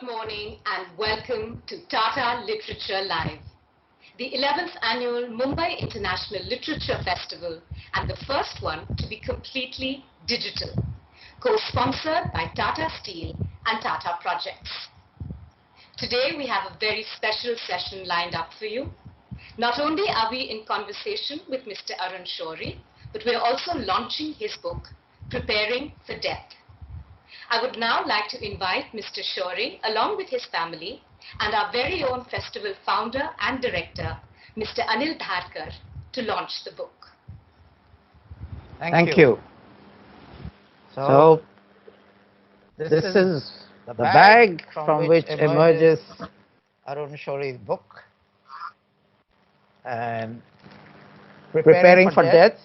morning and welcome to Tata Literature Live, the 11th annual Mumbai International Literature Festival and the first one to be completely digital, co-sponsored by Tata Steel and Tata Projects. Today we have a very special session lined up for you. Not only are we in conversation with Mr. Arun Shourie, but we are also launching his book, Preparing for Death. I would now like to invite Mr. Shourie, along with his family, and our very own festival founder and director, Mr. Anil Dharkar, to launch the book. Thank you. So, this is the bag from which emerges Arun Shourie's book, and Preparing for Death,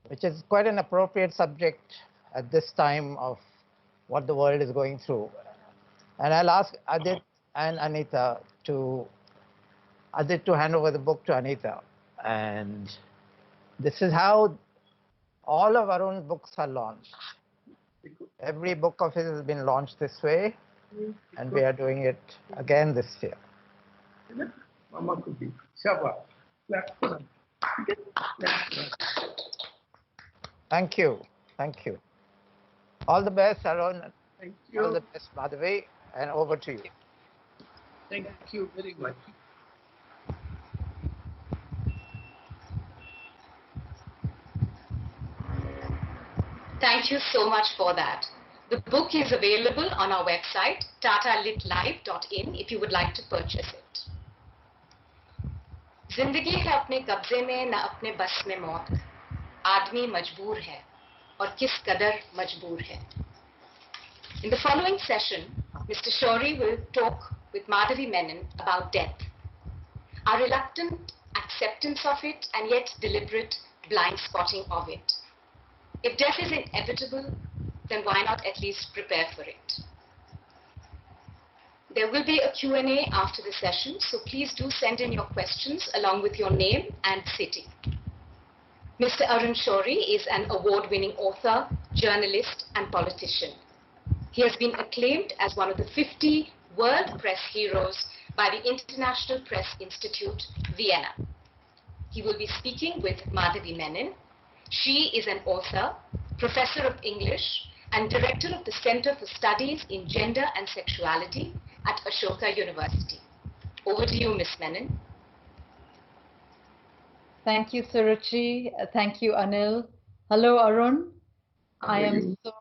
which is quite an appropriate subject at this time of what the world is going through. And I'll ask Adit and Anita to hand over the book to Anita. And this is how all of Arun's books are launched. Every book of his has been launched this way, and we are doing it again this year. Thank you. Thank you. All the best, Arun. Thank you. All the best, Madhavi, and over to you. Thank you very much. Thank you so much for that. The book is available on our website, tatalitlive.in, if you would like to purchase it. जिंदगी है अपने कब्जे में न अपने बस में मौत, आदमी मजबूर है और किस कदर मजबूर है. In the following session, Mr. Shourie will talk with Madhavi Menon about death, our reluctant acceptance of it and yet deliberate blind spotting of it. If death is inevitable, then why not at least prepare for it? There will be a Q&A after the session, so please do send in your questions along with your name and city. Mr. Arun Shourie is an award-winning author, journalist, and politician. He has been acclaimed as one of the 50 world press heroes by the International Press Institute, Vienna. He will be speaking with Madhavi Menon. She is an author, professor of English, and director of the Center for Studies in Gender and Sexuality at Ashoka University. Over to you, Ms. Menon. Thank you, Suruchi. Thank you, Anil. Hello, Arun. I am so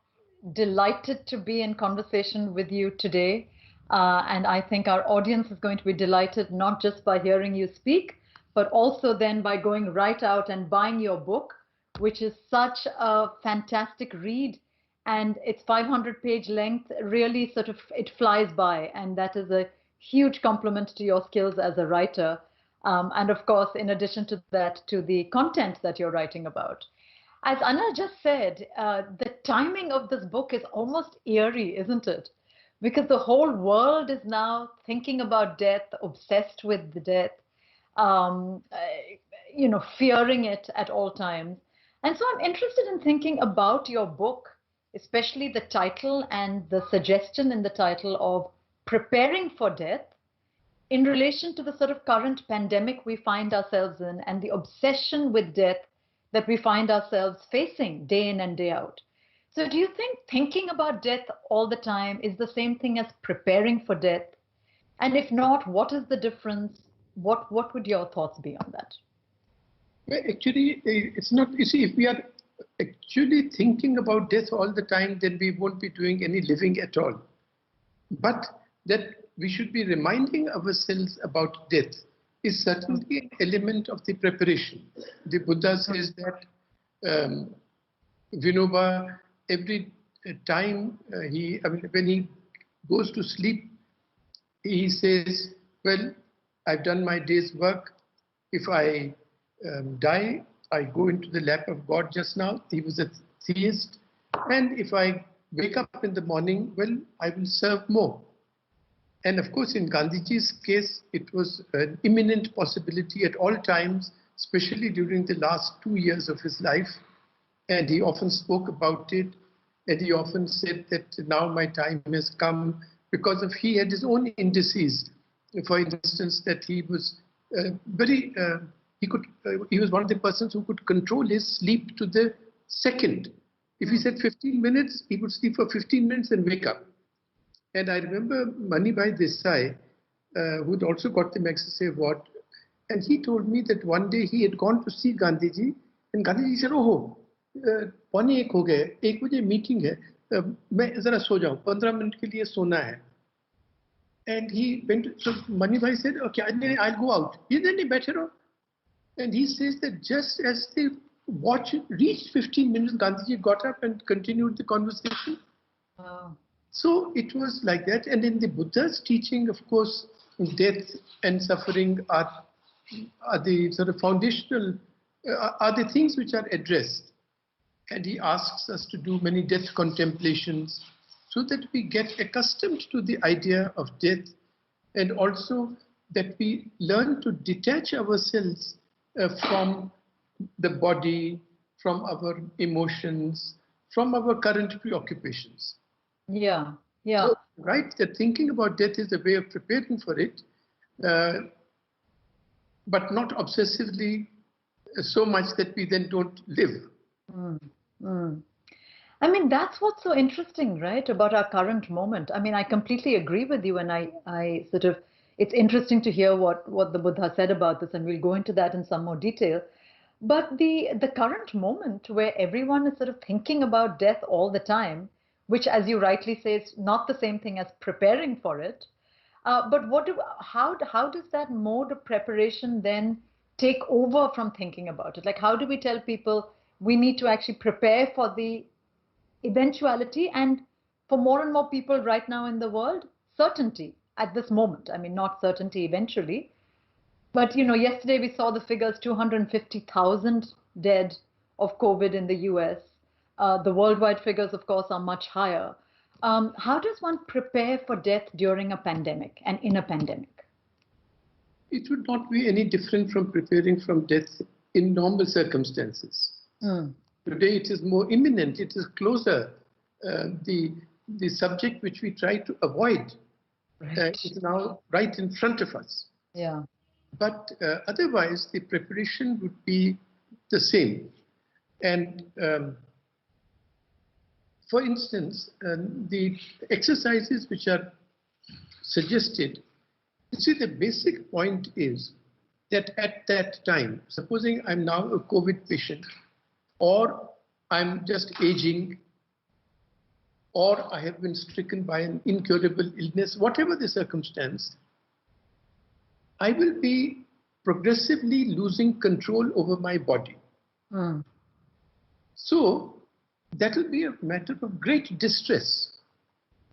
delighted to be in conversation with you today. And I think our audience is going to be delighted not just by hearing you speak, but also then by going right out and buying your book, which is such a fantastic read. And its 500-page length really sort of, it flies by. And that is a huge compliment to your skills as a writer. And of course, in addition to that, to the content that you're writing about. As Anil just said, the timing of this book is almost eerie, isn't it? Because the whole world is now thinking about death, obsessed with the death, fearing it at all times. And so I'm interested in thinking about your book, especially the title and the suggestion in the title of Preparing for Death, in relation to the sort of current pandemic we find ourselves in and the obsession with death that we find ourselves facing day in and day out. So do you think thinking about death all the time is the same thing as preparing for death? And if not, what is the difference? What would your thoughts be on that? Well, actually, it's not, you see, if we are actually thinking about death all the time, then we won't be doing any living at all. But that we should be reminding ourselves about death is certainly an element of the preparation. The Buddha says that Vinoba, every time when he goes to sleep, he says, well, I've done my day's work. If I die, I go into the lap of God just now. He was a theist. And if I wake up in the morning, well, I will serve more. And of course, in Gandhiji's case, it was an imminent possibility at all times, especially during the last 2 years of his life. And he often spoke about it. And he often said that now my time has come because of he had his own indices. For instance, that he was he was one of the persons who could control his sleep to the second. If he said 15 minutes, he would sleep for 15 minutes and wake up. And I remember Manibhai Desai, who'd also got the Magsaysay Award, and he told me that one day he had gone to see Gandhiji, and Gandhiji said, "Oh, 1:45 हो गए, 1 बजे meeting है, मैं जरा सो जाऊं, 15 minute के लिए सोना है." And he went, so Manibhai said, "Okay, I'll go out." He then better. And he says that just as the watch reached 15 minutes, Gandhiji got up and continued the conversation. So it was like that. And in the Buddha's teaching, of course, death and suffering are the sort of foundational, are the things which are addressed. And he asks us to do many death contemplations so that we get accustomed to the idea of death, and also that we learn to detach ourselves from the body, from our emotions, from our current preoccupations. Yeah, yeah. So, right, that thinking about death is a way of preparing for it, but not obsessively so much that we then don't live. I mean, that's what's so interesting, right, about our current moment. I mean, I completely agree with you, and I sort of, it's interesting to hear what the Buddha said about this, and we'll go into that in some more detail. But the current moment where everyone is sort of thinking about death all the time, which, as you rightly say, is not the same thing as preparing for it. But how does that mode of preparation then take over from thinking about it? Like, how do we tell people we need to actually prepare for the eventuality, and for more and more people right now in the world, certainty at this moment? I mean, not certainty eventually, but yesterday we saw the figures: 250,000 dead of COVID in the US. The worldwide figures, of course, are much higher. How does one prepare for death during a pandemic and in a pandemic? It would not be any different from preparing from death in normal circumstances. Today it is more imminent, it is closer. The subject which we try to avoid is now right in front of us. Yeah. But otherwise, the preparation would be the same. And for instance, the exercises which are suggested, you see, the basic point is that at that time, supposing I'm now a COVID patient, or I'm just aging, or I have been stricken by an incurable illness, whatever the circumstance, I will be progressively losing control over my body. So that will be a matter of great distress.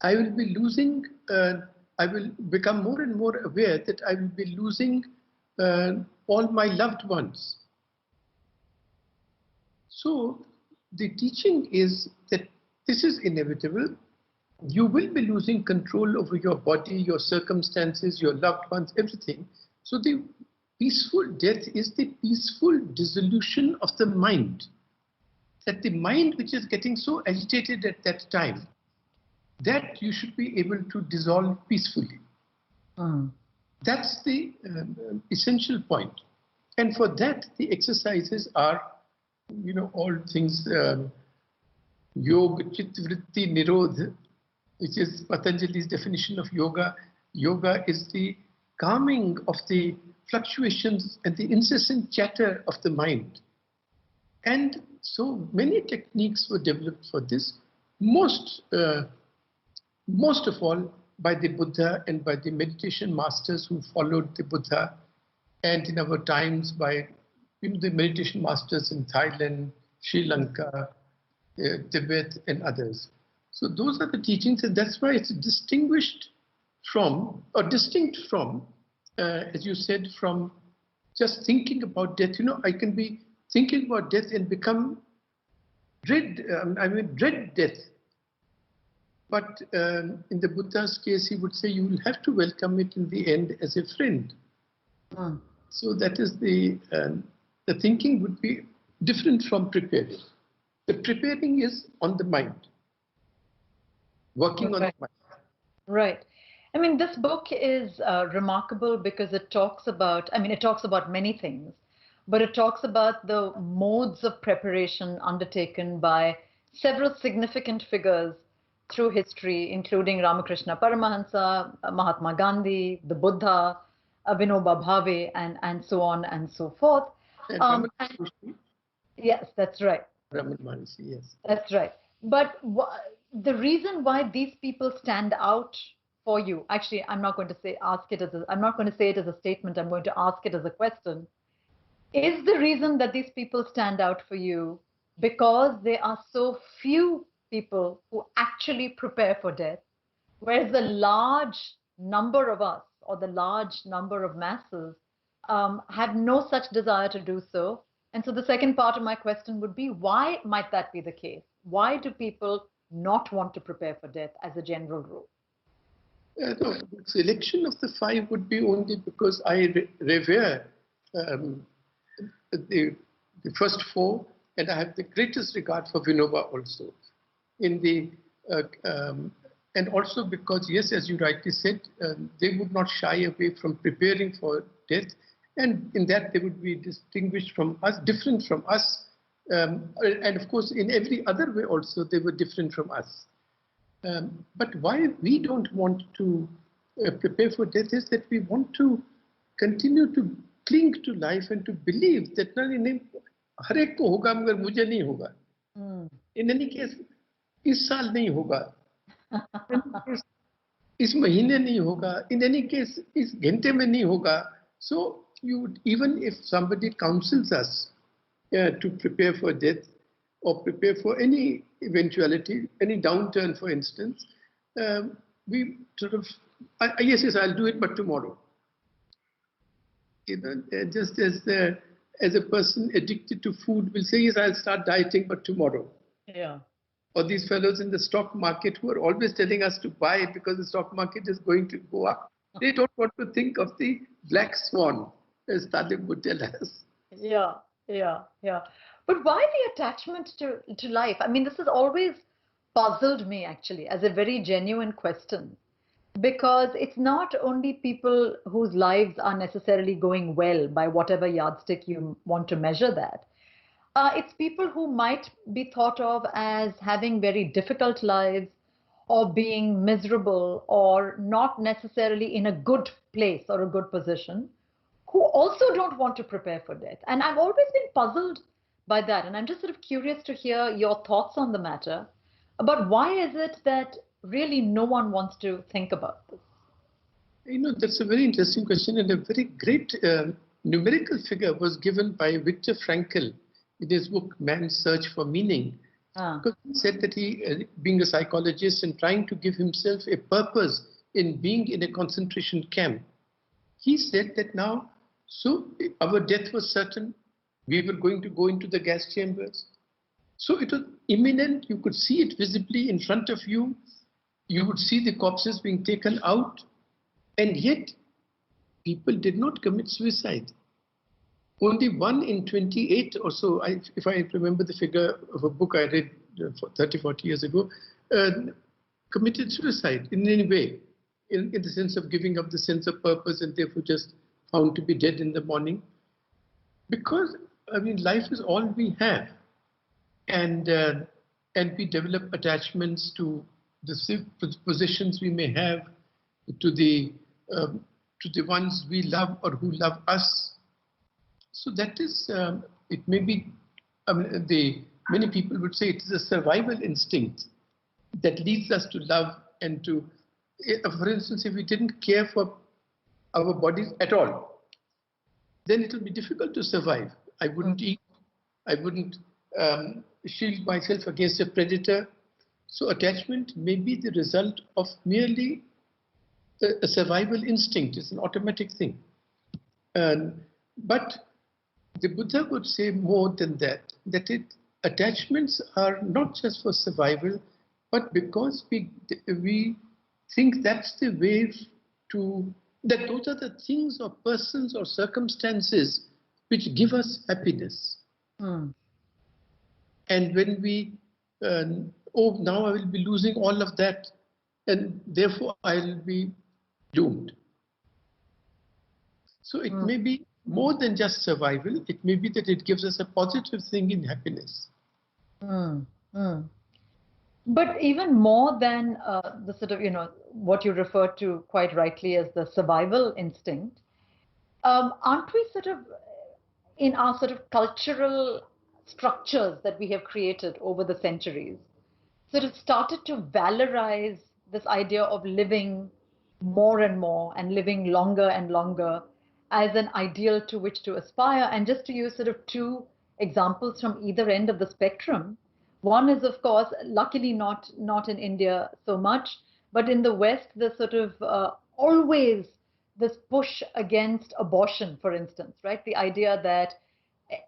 I will be losing, I will become more and more aware that I will be losing all my loved ones. So the teaching is that this is inevitable. You will be losing control over your body, your circumstances, your loved ones, everything. So the peaceful death is the peaceful dissolution of the mind. That the mind which is getting so agitated at that time, that you should be able to dissolve peacefully. That's the essential point. And for that, the exercises are, all things, Yoga, Chit Vritti Nirodh, which is Patanjali's definition of yoga. Yoga is the calming of the fluctuations and the incessant chatter of the mind. And so many techniques were developed for this, most of all by the Buddha and by the meditation masters who followed the Buddha, and in our times by the meditation masters in Thailand, Sri Lanka, Tibet, and others. So those are the teachings, and that's why it's distinguished from, or distinct from, as you said, from just thinking about death. I can be thinking about death and become dread death. But in the Buddha's case, he would say you will have to welcome it in the end as a friend. So that is the thinking would be different from preparing. The preparing is on the mind, working on the mind. Right. I mean, this book is remarkable because it talks about, I mean, it talks about many things, but it talks about the modes of preparation undertaken by several significant figures through history, including Ramakrishna Paramhansa, Mahatma Gandhi, the Buddha, Vinoba Bhave, and so on and so forth. And Ramana And Maharshi. yes, that's right. Ramana Maharshi, yes. That's right. But the reason why these people stand out for you, actually, I'm not going to say I'm not going to say it as a statement. I'm going to ask it as a question. Is the reason that these people stand out for you because there are so few people who actually prepare for death, whereas the large number of us or the large number of masses have no such desire to do so? And so the second part of my question would be, why might that be the case? Why do people not want to prepare for death as a general rule? No, the selection of the five would be only because I revere the first four, and I have the greatest regard for Vinoba also. And also because, yes, as you rightly said, they would not shy away from preparing for death, and in that they would be distinguished from us, different from us, and of course in every other way also they were different from us. But why we don't want to prepare for death is that we want to continue to cling to life and to believe that हर एक को होगा मगर मुझे नहीं होगा. In any case, इस साल नहीं होगा. इस महीने नहीं होगा. In any case, इस घंटे में नहीं होगा. So even if somebody counsels us to prepare for death or prepare for any eventuality, any downturn, for instance, we sort of, yes, I'll do it, but tomorrow. You know, just as a person addicted to food will say, yes, I'll start dieting, but tomorrow. Yeah. Or these fellows in the stock market who are always telling us to buy because the stock market is going to go up. They don't want to think of the black swan, as Talib would tell us. Yeah. But why the attachment to life? I mean, this has always puzzled me actually as a very genuine question, because it's not only people whose lives are necessarily going well by whatever yardstick you want to measure that. It's people who might be thought of as having very difficult lives or being miserable or not necessarily in a good place or a good position, who also don't want to prepare for death. And I've always been puzzled by that. And I'm just sort of curious to hear your thoughts on the matter about why is it that really no one wants to think about this? You know, that's a very interesting question, and a very great numerical figure was given by Viktor Frankl in his book, Man's Search for Meaning. Because he said that he, being a psychologist and trying to give himself a purpose in being in a concentration camp, he said that now, so our death was certain, we were going to go into the gas chambers. So it was imminent, you could see it visibly in front of you, you would see the corpses being taken out, and yet people did not commit suicide. Only 1 in 28 or so, if I remember the figure of a book I read 30, 40 years ago, committed suicide in any way, in the sense of giving up the sense of purpose and therefore just found to be dead in the morning. Because, I mean, life is all we have. And we develop attachments to the positions we may have, to the ones we love or who love us. So that is, it may be, I mean, many people would say it is a survival instinct that leads us to love and to, for instance, if we didn't care for our bodies at all, then it will be difficult to survive. I wouldn't eat, I wouldn't shield myself against a predator. So attachment may be the result of merely a survival instinct. It's an automatic thing. But the Buddha would say more than that, that attachments are not just for survival, but because we think that's the way that those are the things or persons or circumstances which give us happiness. And when we, now I will be losing all of that, and therefore I will be doomed. So it may be more than just survival. It may be that it gives us a positive thing in happiness. But even more than the sort of, what you refer to quite rightly as the survival instinct, aren't we sort of, in our sort of cultural structures that we have created over the centuries, sort of started to valorize this idea of living more and more and living longer and longer as an ideal to which to aspire? And just to use sort of two examples from either end of the spectrum, one is, of course, luckily not in India so much, but in the West, the sort of always this push against abortion, for instance, right? The idea that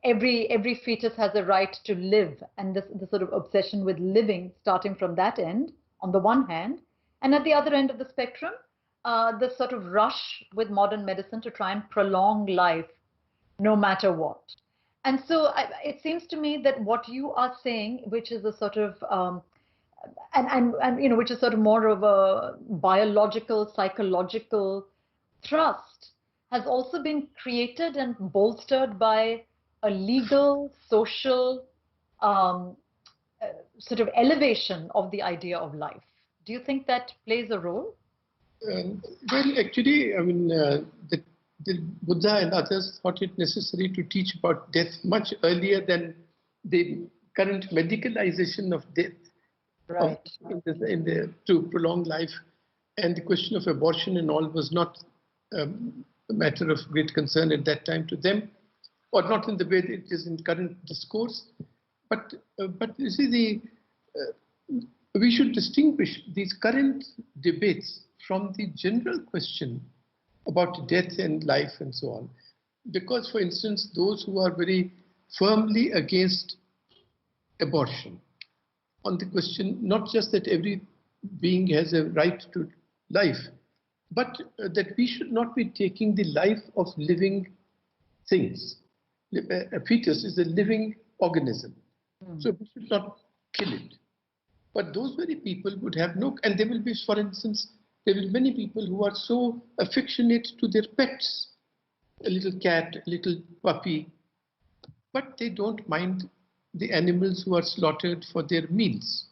every fetus has a right to live, and this sort of obsession with living starting from that end, on the one hand, and at the other end of the spectrum, the sort of rush with modern medicine to try and prolong life no matter what. And so it seems to me that what you are saying, which is a sort of which is sort of more of a biological, psychological thrust, has also been created and bolstered by a legal, social sort of elevation of the idea of life. Do you think that plays a role? Well, actually, I mean, the Buddha and others thought it necessary to teach about death much earlier than the current medicalization of death, right, to prolong life. And the question of abortion and all was not a matter of great concern at that time to them, or not in the way it is in current discourse. But you see, we should distinguish these current debates from the general question about death and life and so on. Because, for instance, those who are very firmly against abortion, on the question not just that every being has a right to life, but that we should not be taking the life of living things. A fetus is a living organism, so we should not kill it. But those very people would have no, and there will be, for instance, there will be many people who are so affectionate to their pets, a little cat, a little puppy, but they don't mind the animals who are slaughtered for their meals.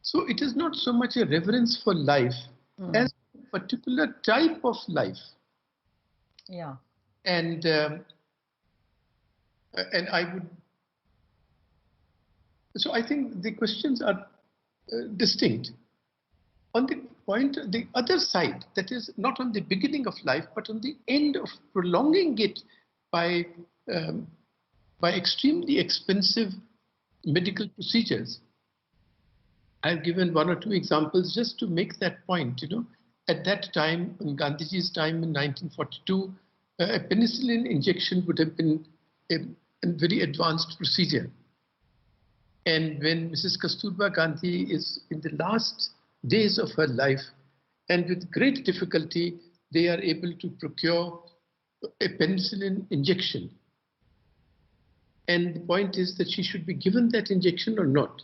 So it is not so much a reverence for life as a particular type of life. Yeah. And I would, so I think the questions are distinct. On the point, the other side, that is not on the beginning of life, but on the end of prolonging it by extremely expensive medical procedures. I've given one or two examples just to make that point. At that time, in Gandhiji's time in 1942, a penicillin injection would have been a very advanced procedure. And when Mrs. Kasturba Gandhi is in the last days of her life, and with great difficulty, they are able to procure a penicillin injection. And the point is that she should be given that injection or not.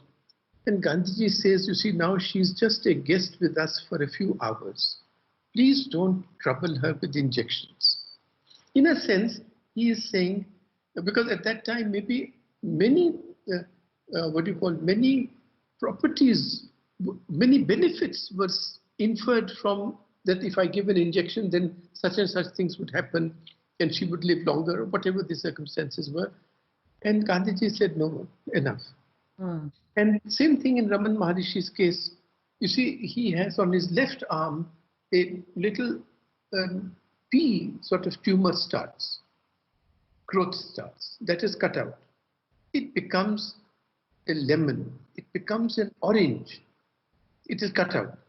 And Gandhiji says, you see, now she's just a guest with us for a few hours. Please don't trouble her with injections. In a sense, he is saying, because at that time, maybe many, many properties, many benefits were inferred from that if I give an injection, then such and such things would happen and she would live longer, or whatever the circumstances were. And Gandhiji said, no, enough. And same thing in Ramana Maharshi's case. You see, he has on his left arm a little pea sort of tumor starts, growth starts, that is cut out. It becomes a lemon, it becomes an orange, it is cut out.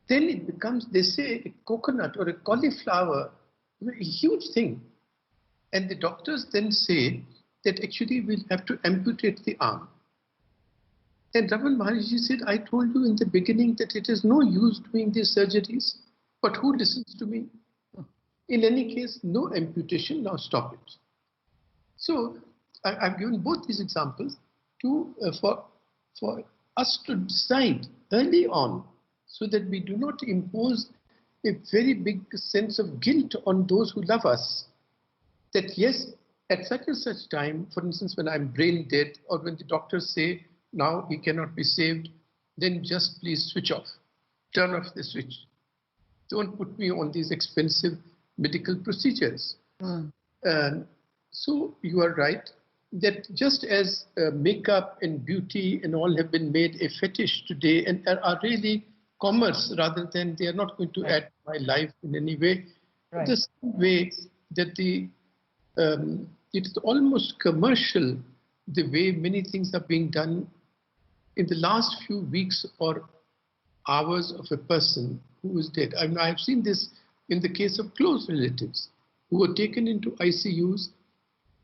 Then it becomes, they say, a coconut or a cauliflower, a huge thing. And the doctors then say that actually we'll have to amputate the arm. And Ramana Maharshi said, I told you in the beginning that it is no use doing these surgeries, but who listens to me? In any case, no amputation, now stop it. So I've given both these examples for us to decide early on, so that we do not impose a very big sense of guilt on those who love us. That yes, at such and such time, for instance, when I'm brain dead or when the doctors say now he cannot be saved, then just please switch off, turn off the switch. Don't put me on these expensive medical procedures. So you are right that just as makeup and beauty and all have been made a fetish today and are really commerce rather than they are not going to add to my life in any way, the same way that it's almost commercial the way many things are being done in the last few weeks or hours of a person who is dead. I mean, I've seen this in the case of close relatives who were taken into ICUs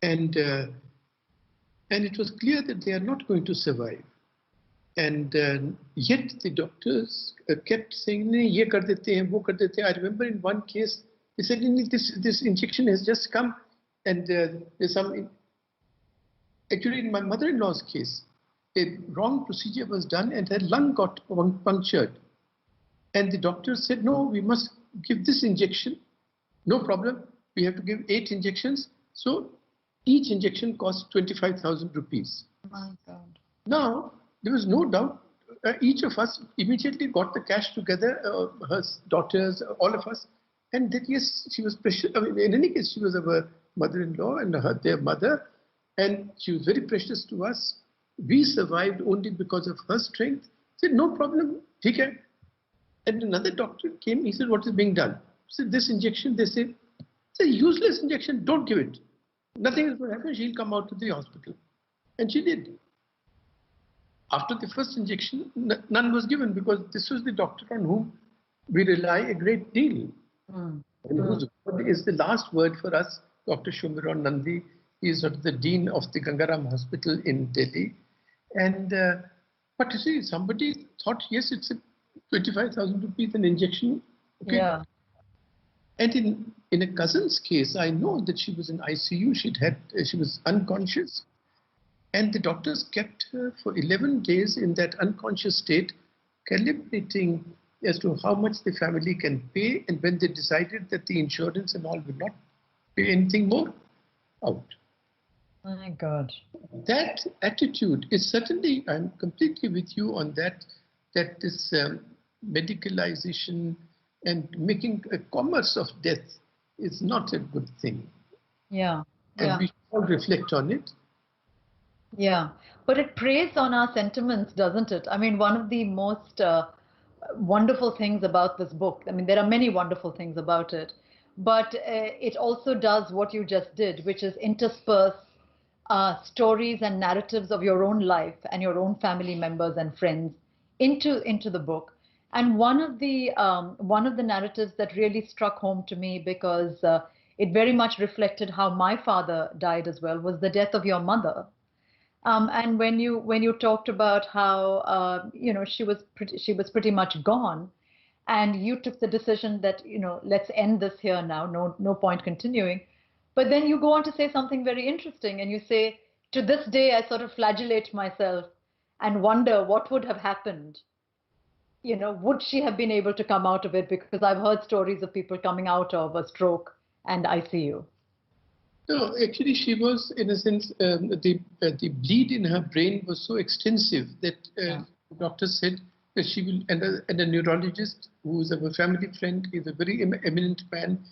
and it was clear that they are not going to survive. And yet the doctors kept saying, "Nahi, ye kar dete hain, wo kar dete hain." I remember in one case, they said, this injection has just come and there's some... Actually, in my mother-in-law's case, a wrong procedure was done and her lung got punctured. And the doctor said, no, we must give this injection. No problem. We have to give 8 injections. So each injection costs 25,000 rupees. My God. Now, there was no doubt. Each of us immediately got the cash together, her daughters, all of us. And that, yes, she was precious. I mean, in any case, she was our mother-in-law and their mother. And she was very precious to us. We survived only because of her strength. Said, no problem, take care. And another doctor came, he said, what is being done? Said, this injection, they say, it's a useless injection, don't give it. Nothing is going to happen, she'll come out to the hospital. And she did. After the first injection, none was given because this was the doctor on whom we rely a great deal. And whose word is the last word for us, Dr. Shumiron Nandi. He is sort of the dean of the Gangaram Hospital in Delhi. And, but you see, somebody thought, yes, it's a 25,000 rupees an injection. Okay. Yeah. And in a cousin's case, I know that she was in ICU. She was unconscious. And the doctors kept her for 11 days in that unconscious state, calibrating as to how much the family can pay. And when they decided that the insurance and all would not pay anything more, out. My God. That attitude is certainly, I'm completely with you on that this medicalization and making a commerce of death is not a good thing. Yeah. And we should all reflect on it. Yeah. But it preys on our sentiments, doesn't it? I mean, one of the most wonderful things about this book, I mean, there are many wonderful things about it, but it also does what you just did, which is intersperse stories and narratives of your own life and your own family members and friends into the book. And one of the narratives that really struck home to me, because it very much reflected how my father died as well, was the death of your mother. And when you talked about how she was pretty much gone, and you took the decision that let's end this here now, no point continuing. But then you go on to say something very interesting, and you say, to this day I sort of flagellate myself and wonder what would have happened. Would she have been able to come out of it? Because I've heard stories of people coming out of a stroke and ICU. No, actually she was, in a sense, the bleed in her brain was so extensive that the doctor said that she will, and a neurologist who is a family friend, is a very eminent man,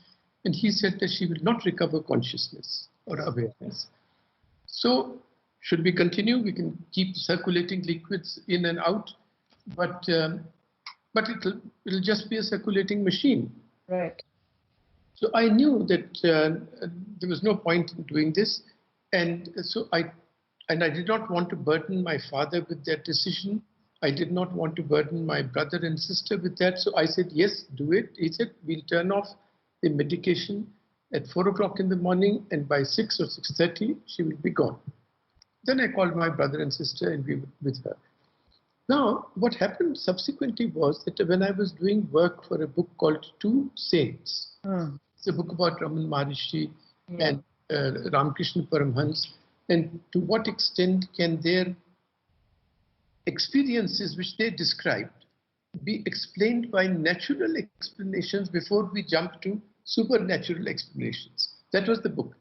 and he said that she will not recover consciousness or awareness. So, should we continue? We can keep circulating liquids in and out, but it'll just be a circulating machine. Right. So I knew that there was no point in doing this, and so I did not want to burden my father with that decision. I did not want to burden my brother and sister with that. So I said, yes, do it. He said, we'll turn off the medication at 4 o'clock in the morning, and by 6 or 6:30, she will be gone. Then I called my brother and sister, and we were with her. Now, what happened subsequently was that when I was doing work for a book called Two Saints, it's a book about Ramana Maharshi and Ramakrishna Paramhansa, and to what extent can their experiences which they described be explained by natural explanations before we jump to supernatural explanations. That was the book.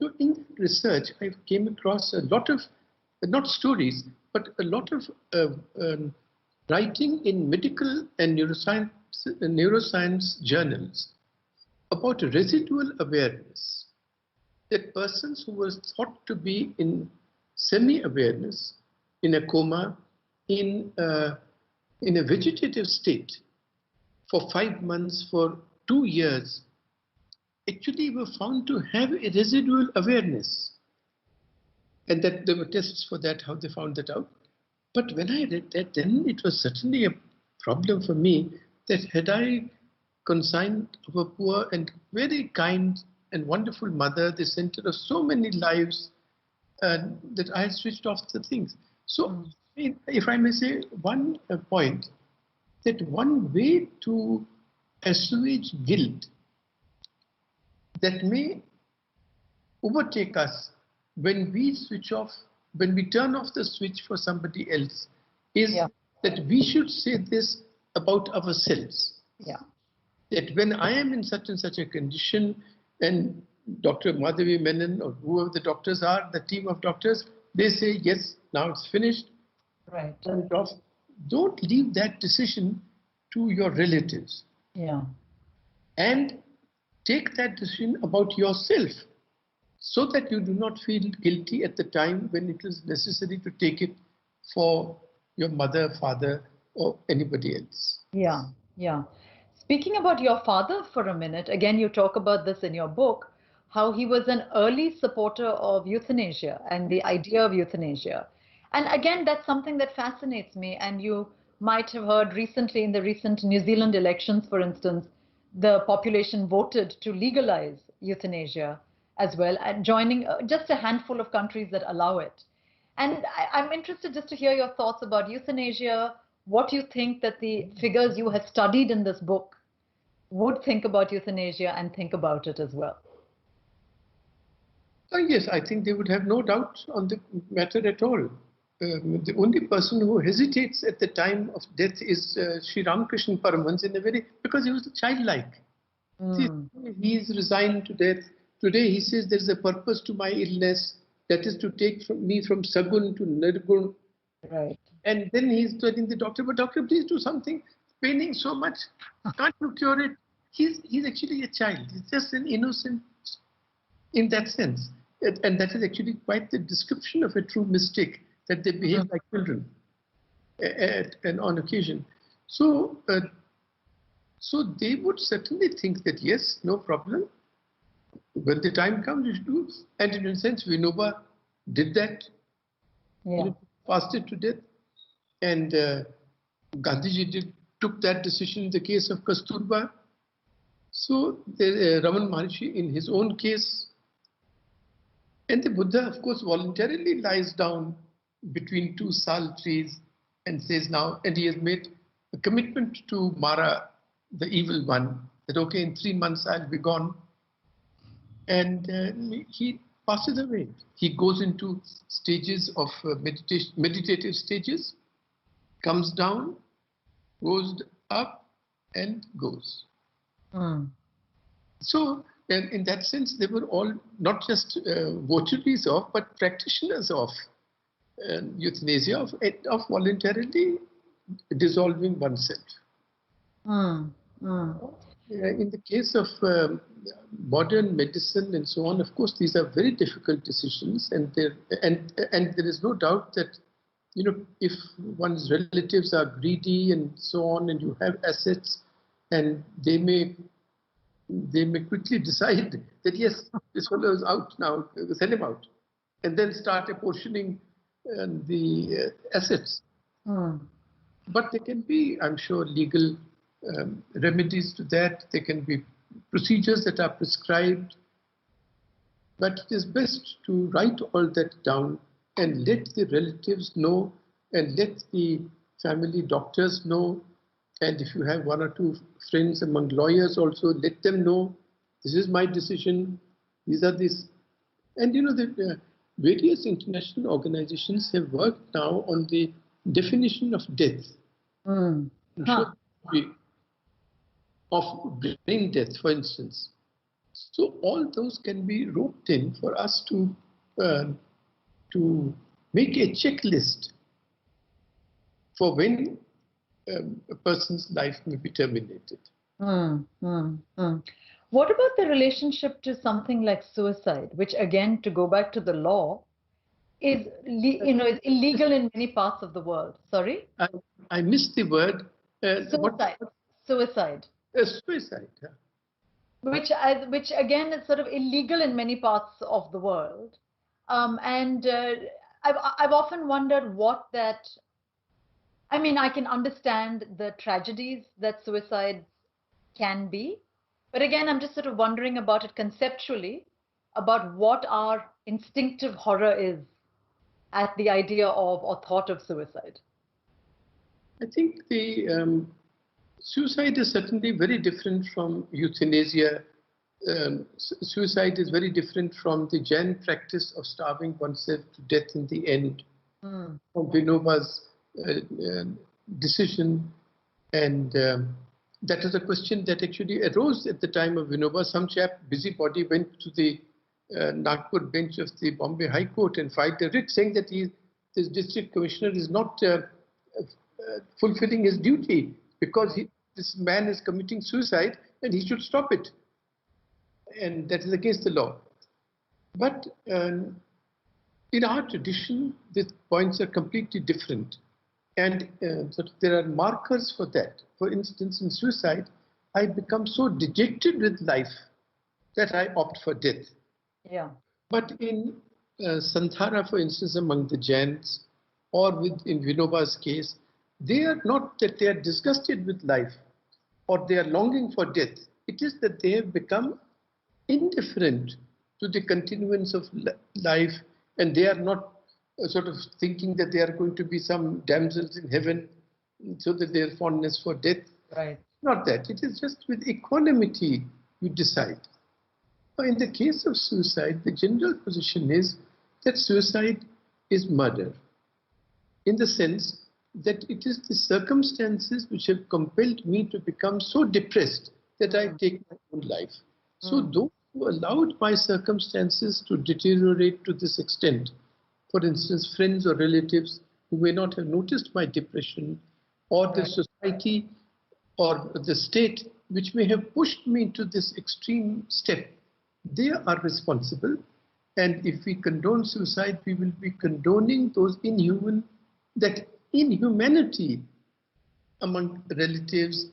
So in research, I came across a lot of, not stories, but a lot of writing in medical and neuroscience journals about residual awareness. That persons who were thought to be in semi-awareness, in a coma, in a vegetative state for 5 months, for 2 years, actually were found to have a residual awareness. And that there were tests for that, how they found that out. But when I read that, then it was certainly a problem for me that had I consigned of a poor and very kind and wonderful mother, the center of so many lives, that I had switched off the things. So, if I may say one point, that one way to assuage guilt that may overtake us when we switch off, when we turn off the switch for somebody else, is that we should say this about ourselves. That when I am in such and such a condition, and Dr. Madhavi Menon or whoever the doctors are, the team of doctors, they say, yes, now it's finished. Right. Turn it off. Don't leave that decision to your relatives. And take that decision about yourself so that you do not feel guilty at the time when it is necessary to take it for your mother, father, or anybody else. Speaking about your father for a minute, again, you talk about this in your book, how he was an early supporter of euthanasia and the idea of euthanasia. And again, that's something that fascinates me. And you might have heard recently in the recent New Zealand elections, for instance, the population voted to legalize euthanasia as well, and joining just a handful of countries that allow it. And I'm interested just to hear your thoughts about euthanasia, what you think that the figures you have studied in this book would think about euthanasia and think about it as well. Yes, I think they would have no doubt on the matter at all. The only person who hesitates at the time of death is Sri Ramakrishna Paramhansa, because he was childlike. See, he is resigned to death. Today he says there is a purpose to my illness, that is to take me from Sagun to Nirgun. Right. And then he's telling the doctor, but doctor, please do something. Paining so much. Can't you cure it? He's actually a child. He's just an innocent in that sense. And that is actually quite the description of a true mystic, that they behave like children and on occasion. So, so they would certainly think that, yes, no problem. When the time comes, you should do. And in a sense, Vinoba did that. Fasted to death. And Gandhiji took that decision in the case of Kasturba. So Ramana Maharshi in his own case. And the Buddha, of course, voluntarily lies down between two sal trees and says now, and he has made a commitment to Mara, the evil one, that okay, in 3 months I'll be gone. And he passes away. He goes into stages of meditative stages, comes down, goes up, and goes. So, in that sense, they were all not just votaries of, but practitioners of euthanasia, of voluntarily dissolving oneself. In the case of modern medicine and so on, of course, these are very difficult decisions, and there is no doubt that, you know, if one's relatives are greedy and so on, and you have assets, and they may quickly decide that yes, this fellow is out now, send him out, and then start apportioning the assets. But there can be, I'm sure, legal remedies to that. There can be procedures that are prescribed. But it is best to write all that down and let the relatives know, and let the family doctors know. And if you have 1 or 2 friends among lawyers also, let them know, this is my decision, these are these. And you know, the various international organizations have worked now on the definition of death. Huh. Of brain death, for instance. So all those can be roped in for us to make a checklist for when a person's life may be terminated. What about the relationship to something like suicide, which again, to go back to the law, is is illegal in many parts of the world? Sorry? I missed the word. Suicide. Suicide. Suicide. Yeah. Which again is sort of illegal in many parts of the world. I've often wondered what that. I mean, I can understand the tragedies that suicide can be, but again, I'm just sort of wondering about it conceptually, about what our instinctive horror is at the idea of or thought of suicide. I think the suicide is certainly very different from euthanasia. Suicide is very different from the Jain practice of starving oneself to death in the end, from Vinoba's decision. And that is a question that actually arose at the time of Vinoba. Some chap, busybody, went to the Nagpur bench of the Bombay High Court and filed a writ saying that this district commissioner is not fulfilling his duty because this man is committing suicide and he should stop it. And that is against the law. But in our tradition, the points are completely different. And so there are markers for that. For instance, in suicide, I become so dejected with life that I opt for death. Yeah. But in Santhara, for instance, among the Jains, or in Vinoba's case, they are not that they are disgusted with life or they are longing for death. It is that they have become indifferent to the continuance of life, and they are not sort of thinking that there are going to be some damsels in heaven so that their fondness for death. Right. Not that. It is just with equanimity you decide. Now, in the case of suicide, the general position is that suicide is murder, in the sense that it is the circumstances which have compelled me to become so depressed that I take my own life. So those who allowed my circumstances to deteriorate to this extent, for instance, friends or relatives who may not have noticed my depression, or the society or the state which may have pushed me to this extreme step, they are responsible. And if we condone suicide, we will be condoning those inhumanity among relatives,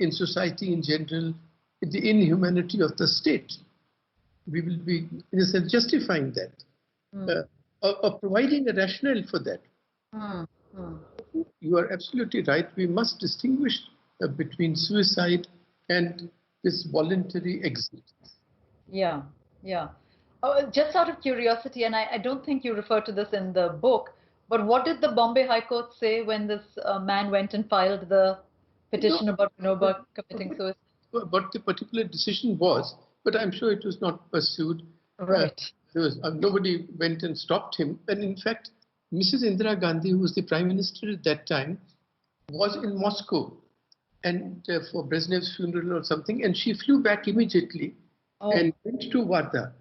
in society in general, the inhumanity of the state. We will be, in a sense, justifying that, or providing a rationale for that. You are absolutely right. We must distinguish between suicide and this voluntary exit. Yeah, yeah. Just out of curiosity, and I don't think you refer to this in the book, but what did the Bombay High Court say when this man went and filed the petition about Vinoba committing suicide? What the particular decision was, but I'm sure it was not pursued. Right. Nobody went and stopped him. And in fact, Mrs. Indira Gandhi, who was the Prime Minister at that time, was in Moscow and for Brezhnev's funeral or something, and she flew back immediately and went to Wardha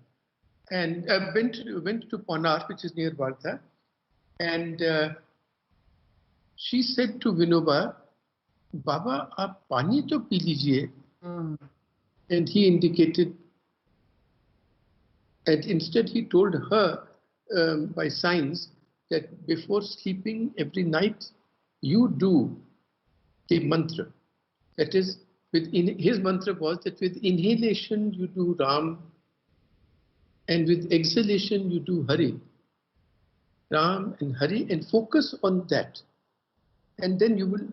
and went to Ponar, which is near Wardha, and she said to Vinoba, "Baba, aap pani to pee lijiye." And he indicated, and instead he told her by signs that before sleeping every night, you do the mantra. That is, his mantra was that with inhalation you do Ram, and with exhalation you do Hari. Ram and Hari, and focus on that. And then you will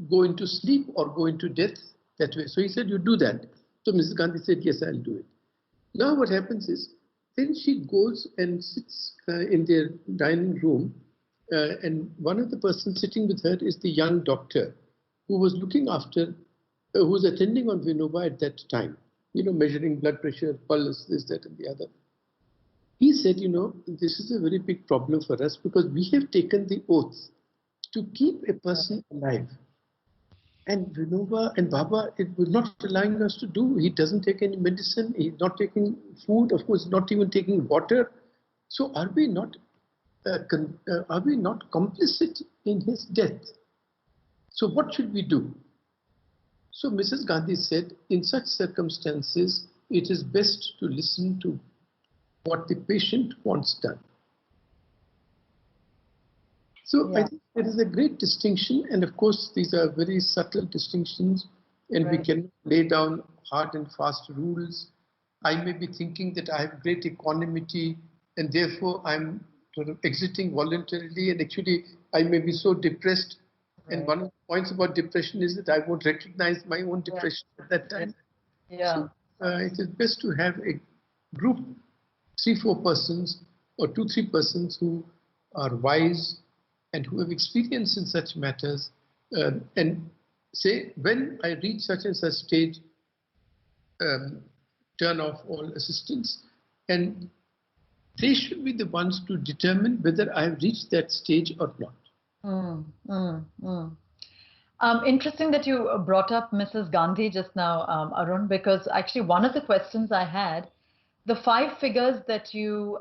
go into sleep or go into death that way. So he said, you do that. So Mrs. Gandhi said, yes, I'll do it. Now what happens is, then she goes and sits in their dining room, and one of the persons sitting with her is the young doctor who was looking after, who was attending on Vinoba at that time, measuring blood pressure, pulse, this, that, and the other. He said, this is a very big problem for us because we have taken the oath to keep a person alive. And Vinoba and Baba, it was not allowing us to do. He doesn't take any medicine. He's not taking food. Of course, not even taking water. So are we not complicit in his death? So what should we do? So Mrs. Gandhi said, in such circumstances, it is best to listen to what the patient wants done. So I think there is a great distinction, and of course these are very subtle distinctions, and we can lay down hard and fast rules. I may be thinking that I have great equanimity, and therefore I'm sort of exiting voluntarily, and actually I may be so depressed. And one of the points about depression is that I won't recognize my own depression at that time. So it is best to have a group, 3-4 persons or 2-3 persons who are wise and who have experience in such matters, and say, when I reach such and such stage, turn off all assistance, and they should be the ones to determine whether I have reached that stage or not. Interesting that you brought up Mrs. Gandhi just now, Arun, because actually one of the questions I had, the 5 figures that you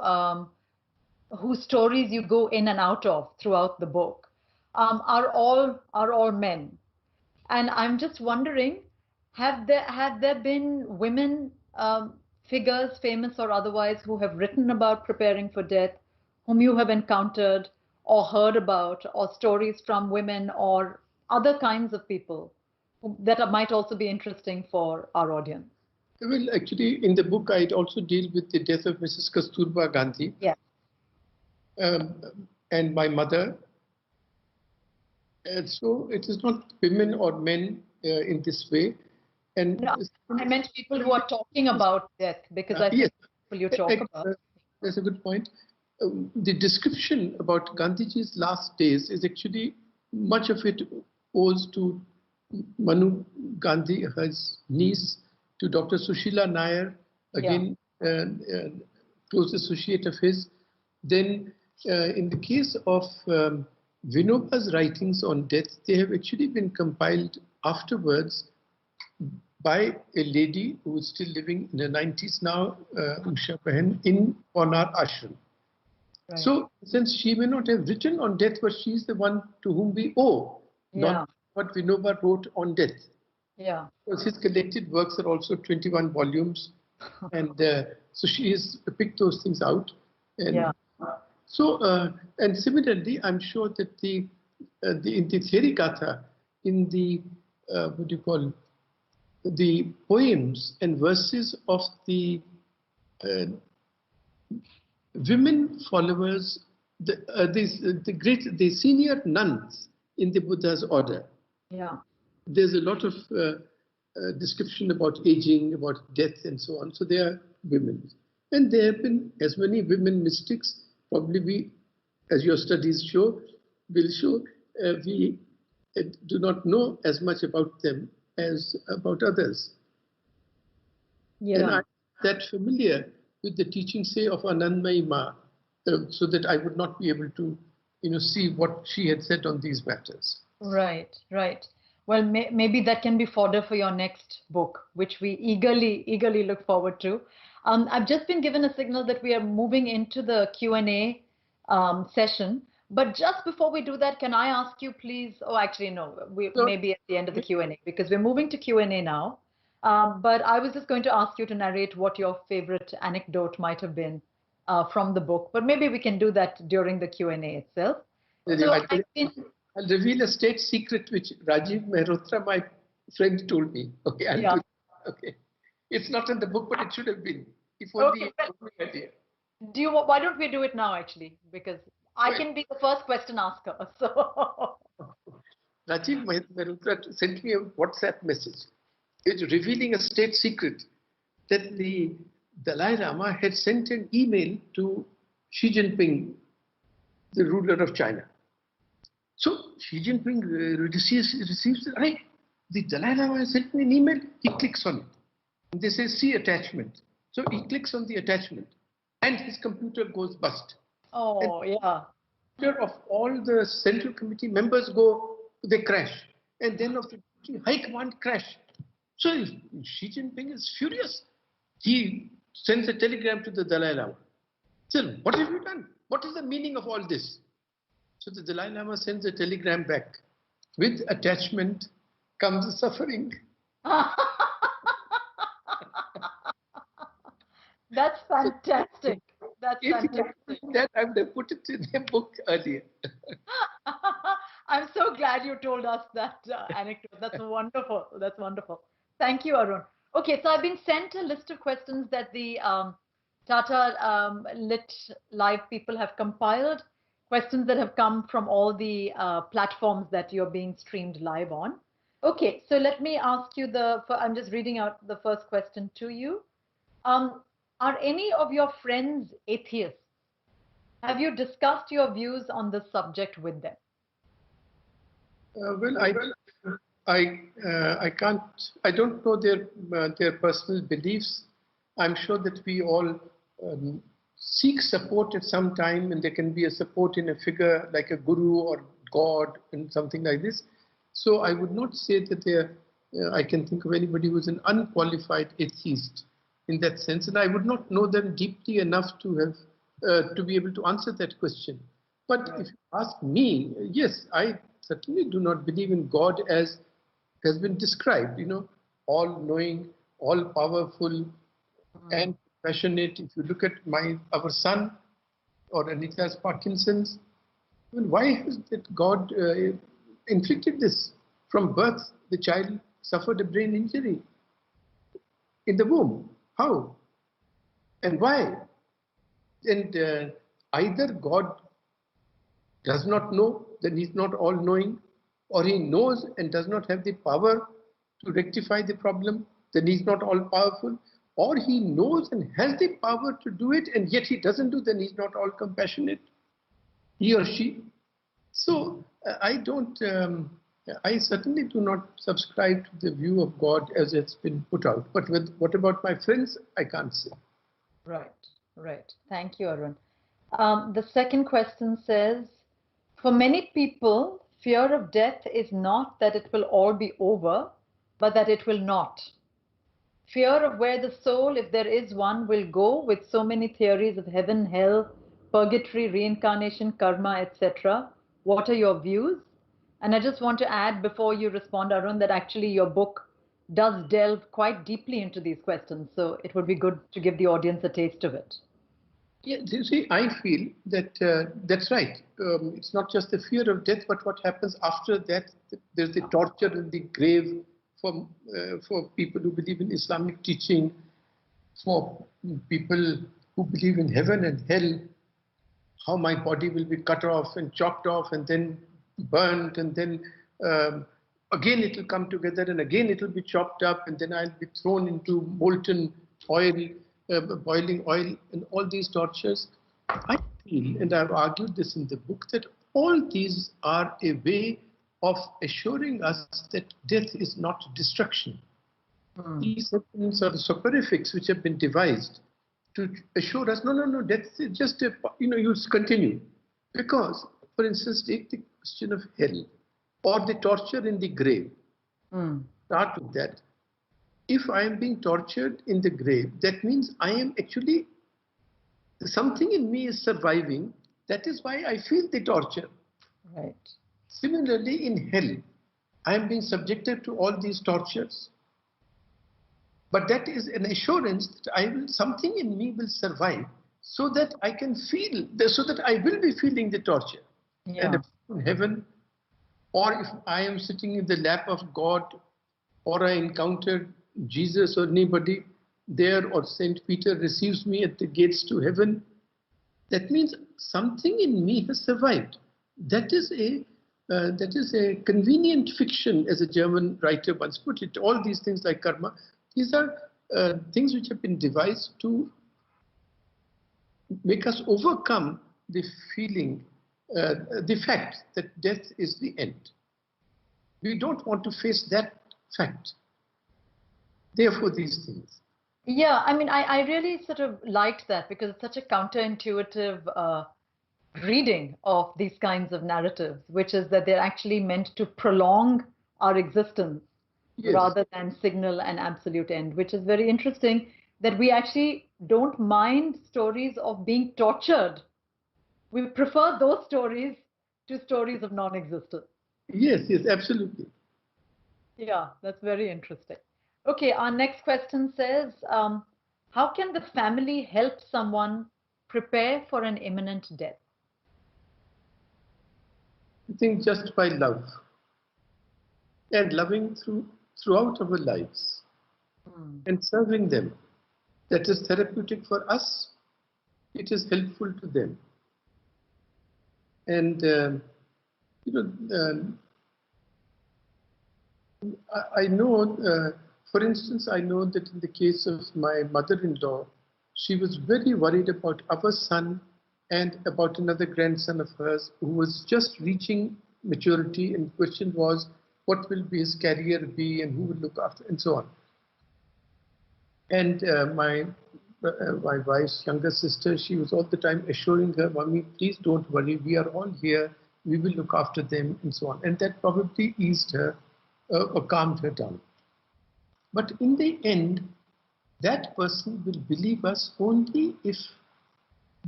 whose stories you go in and out of throughout the book are all men, and I'm just wondering, had there been women figures, famous or otherwise, who have written about preparing for death, whom you have encountered or heard about, or stories from women or other kinds of people that might also be interesting for our audience? Well, actually, in the book, I also deal with the death of Mrs. Kasturba Gandhi. Yeah. And my mother. And so it is not women or men in this way. And no, I meant people who are talking about death, because I think people you talk about. That's a good point. The description about Gandhiji's last days is actually, much of it owes to Manu Gandhi, his niece, to Dr. Sushila Nair, again, close associate of his. Then in the case of Vinoba's writings on death, they have actually been compiled afterwards by a lady who is still living in her 90s now, Usha Pahen, in Ponar Ashram. Right. So, since she may not have written on death, but she's the one to whom we owe, not what Vinoba wrote on death. Yeah. Because his collected works are also 21 volumes, and so she has picked those things out. And so, and similarly, I'm sure that in the Theri Gatha, in the what do you call, the poems and verses of the women followers, the senior nuns in the Buddha's order. Yeah. There's a lot of description about aging, about death, and so on. So they are women, and there have been as many women mystics. Probably we, as your studies will show, we do not know as much about them as about others. Yeah. And I'm that familiar with the teaching, say, of Anandmayi Ma, so that I would not be able to, see what she had said on these matters. Right, right. Well, maybe that can be fodder for your next book, which we eagerly look forward to. I've just been given a signal that we are moving into the Q&A session. But just before we do that, can I ask you, please? Oh, actually, no. Maybe at the end of the Q&A, because we're moving to Q&A now. But I was just going to ask you to narrate what your favorite anecdote might have been from the book. But maybe we can do that during the Q&A itself. So I'll reveal a state secret which Rajiv Mehrotra, my friend, told me. Okay, I'll do it. Okay. It's not in the book, but it should have been. If only idea. Why don't we do it now, actually? Because I can be the first question asker. So Rajiv Mehrotra sent me a WhatsApp message. It's revealing a state secret that the Dalai Lama had sent an email to Xi Jinping, the ruler of China. So Xi Jinping receives it. The Dalai Lama has sent me an email. He clicks on it. And they say, see attachment. So he clicks on the attachment and his computer goes bust. Oh, and of all the Central Committee members they crash. And then of the high command crash. So Xi Jinping is furious. He sends a telegram to the Dalai Lama. Sir, what have you done? What is the meaning of all this? So the Dalai Lama sends a telegram back. With attachment comes suffering. That's fantastic. That's fantastic. That I would have put it in a book earlier. I'm so glad you told us that anecdote. That's wonderful. That's wonderful. Thank you, Arun. Okay, so I've been sent a list of questions that the Tata Lit Live people have compiled, questions that have come from all the platforms that you're being streamed live on. Okay, so let me ask you I'm just reading out the first question to you. Are any of your friends atheists? Have you discussed your views on this subject with them? Well, I can't. I don't know their personal beliefs. I'm sure that we all seek support at some time, and there can be a support in a figure like a guru or God and something like this. So I would not say that I can think of anybody who's an unqualified atheist in that sense, and I would not know them deeply enough to have to be able to answer that question. But if you ask me, yes, I certainly do not believe in God as has been described. You know, all-knowing, all-powerful, and passionate. If you look at our son or Anita's Parkinson's, well, why has that God inflicted this? From birth, the child suffered a brain injury in the womb. How? And why? And either God does not know, then he's not all-knowing, or he knows and does not have the power to rectify the problem, then he's not all-powerful, or he knows and has the power to do it, and yet he doesn't do, then he's not all-compassionate, he or she. So I certainly do not subscribe to the view of God as it's been put out. But what about my friends? I can't say. Right, right. Thank you, Arun. The second question says, for many people, fear of death is not that it will all be over, but that it will not. Fear of where the soul, if there is one, will go, with so many theories of heaven, hell, purgatory, reincarnation, karma, etc. What are your views? And I just want to add before you respond, Arun, that actually your book does delve quite deeply into these questions. So it would be good to give the audience a taste of it. Yeah, you see, I feel that that's right. It's not just the fear of death, but what happens after that. There's the torture in the grave for people who believe in Islamic teaching, for people who believe in heaven and hell, how my body will be cut off and chopped off and then burnt, and then again it will come together, and again it will be chopped up, and then I'll be thrown into molten oil, boiling oil, and all these tortures. I feel, and I've argued this in the book, that all these are a way of assuring us that death is not destruction. These are sort of soporifics which have been devised to assure us, no, death is just you continue. Because, for instance, take the question of hell or the torture in the grave. Start with that. If I am being tortured in the grave, that means I am actually, something in me is surviving. That is why I feel the torture. Right. Similarly, in hell, I am being subjected to all these tortures. But that is an assurance that something in me will survive, so that I can feel, so that I will be feeling the torture. Yeah. And if in heaven, or if I am sitting in the lap of God, or I encountered Jesus or anybody there, or Saint Peter receives me at the gates to heaven, that means something in me has survived. That is a convenient fiction, as a German writer once put it. All these things like karma, these are things which have been devised to make us overcome the feeling, the fact that death is the end. We don't want to face that fact. Therefore, these things. Yeah, I mean, I really sort of liked that, because it's such a counterintuitive reading of these kinds of narratives, which is that they're actually meant to prolong our existence Yes. rather than signal an absolute end, which is very interesting that we actually don't mind stories of being tortured. We prefer those stories to stories of non-existence. Yes, yes, absolutely. Yeah, that's very interesting. Okay, our next question says, how can the family help someone prepare for an imminent death? I think just by love and loving throughout our lives and serving them. That is therapeutic for us. It is helpful to them. And I know, for instance, I know that in the case of my mother-in-law, she was very worried about our son and about another grandson of hers who was just reaching maturity, and the question was, what will be his career be and who will look after, and so on. And my wife's younger sister, she was all the time assuring her, "Mommy, please don't worry, we are all here, we will look after them," and so on. And that probably eased her or calmed her down. But in the end, that person will believe us only if